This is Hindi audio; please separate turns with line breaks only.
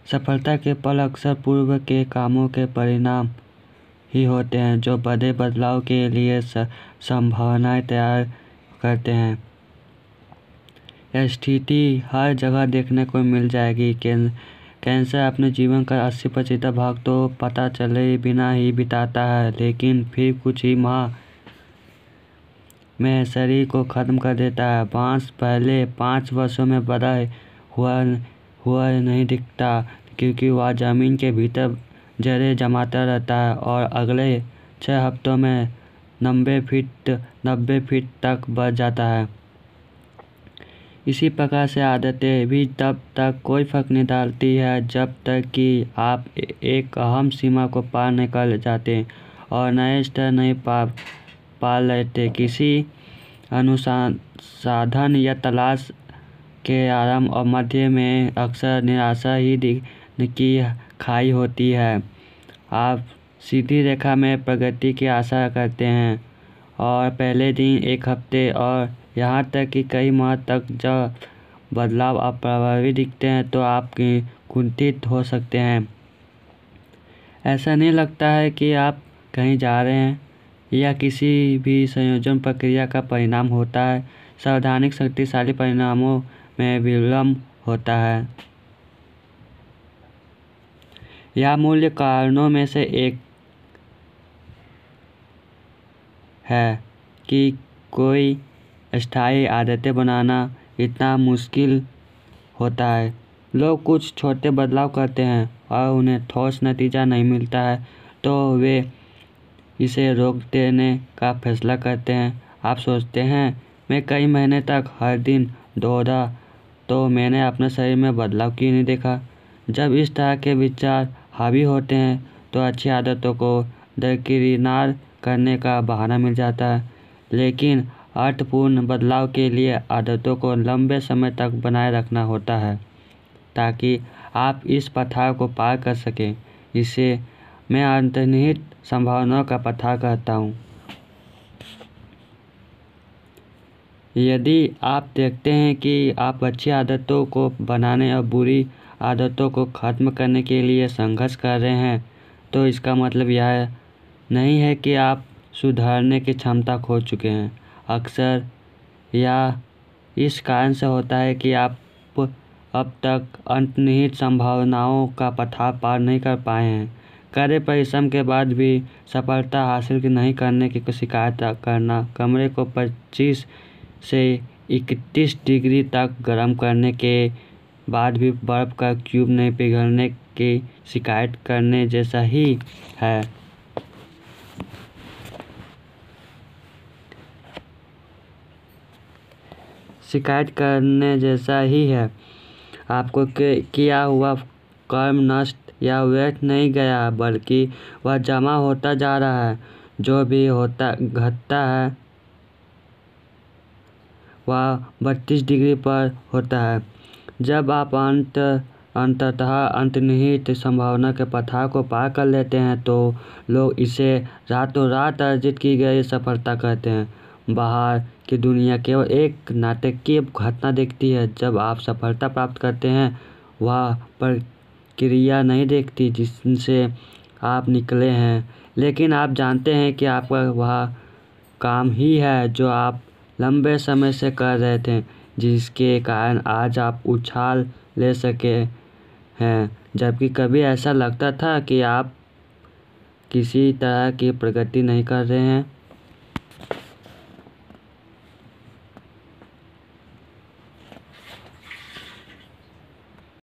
सफलता के पल अक्सर पूर्व के कामों के परिणाम ही होते हैं जो बड़े बदलाव के लिए संभावनाएं तैयार करते हैं। यह स्थिति हर जगह देखने को मिल जाएगी। कैंसर अपने जीवन का 80% भाग तो पता चले बिना ही बिताता है, लेकिन फिर कुछ ही माह में शरीर को खत्म कर देता है। बांस पहले 5 वर्षों में बड़ा हुआ नहीं दिखता, क्योंकि वह जमीन के भीतर जड़ें जमाता रहता है और अगले 6 हफ्तों में 90 फीट तक बढ़ जाता है। इसी प्रकार से आदतें भी तब तक कोई फर्क नहीं डालती है जब तक कि आप एक अहम सीमा को पार नहीं कर जाते और नए स्तर नहीं पा लेते। किसी अनुसंधान या तलाश के आरंभ और मध्य में अक्सर निराशा ही की खाई होती है। आप सीधी रेखा में प्रगति की आशा करते हैं और पहले दिन, एक हफ्ते और यहाँ तक कि कई माह तक जब बदलाव अप्रभावी दिखते हैं तो आप कुंठित हो सकते हैं। ऐसा नहीं लगता है कि आप कहीं जा रहे हैं या किसी भी संयोजन प्रक्रिया का परिणाम होता है। सावधानी शक्तिशाली परिणामों में विलंब होता है। यह मूल कारणों में से एक है कि कोई स्थायी आदतें बनाना इतना मुश्किल होता है। लोग कुछ छोटे बदलाव करते हैं और उन्हें ठोस नतीजा नहीं मिलता है तो वे इसे रोक देने का फैसला करते हैं। आप सोचते हैं, मैं कई महीने तक हर दिन दौड़ा तो मैंने अपने शरीर में बदलाव क्यों नहीं देखा। जब इस तरह के विचार हावी होते हैं तो अच्छी आदतों को दरकिनार करने का बहाना मिल जाता है। लेकिन अर्थपूर्ण बदलाव के लिए आदतों को लंबे समय तक बनाए रखना होता है ताकि आप इस पठार को पार कर सकें। इसे मैं अंतर्निहित संभावनाओं का पठार कहता हूँ। यदि आप देखते हैं कि आप अच्छी आदतों को बनाने और बुरी आदतों को खत्म करने के लिए संघर्ष कर रहे हैं, तो इसका मतलब यह नहीं है कि आप सुधरने की क्षमता खो चुके हैं। अक्सर यह इस कारण से होता है कि आप अब तक अंतर्निहित संभावनाओं का पठार पार नहीं कर पाए हैं। कड़े परिश्रम के बाद भी सफलता हासिल नहीं करने की शिकायत करना, कमरे को 25 से 31 डिग्री तक गर्म करने के बाद भी बर्फ़ का क्यूब नहीं पिघलने की शिकायत करने जैसा ही है। आपको किया हुआ कर्म नष्ट या व्यर्थ नहीं गया, बल्कि वह जमा होता जा रहा है। जो भी घटता है वह 32 डिग्री पर होता है। जब आप अंततः अंतर्निहित संभावना के पठार को पार कर लेते हैं तो लोग इसे रातों रात अर्जित की गई सफलता कहते हैं। बाहर की दुनिया केवल एक नाटकीय घटना देखती है। जब आप सफलता प्राप्त करते हैं वह प्रक्रिया नहीं देखती जिससे आप निकले हैं, लेकिन आप जानते हैं कि आपका वह काम ही है जो आप लंबे समय से कर रहे थे, जिसके कारण आज आप उछाल ले सके हैं। जबकि कभी ऐसा लगता था कि आप किसी तरह की प्रगति नहीं कर रहे हैं।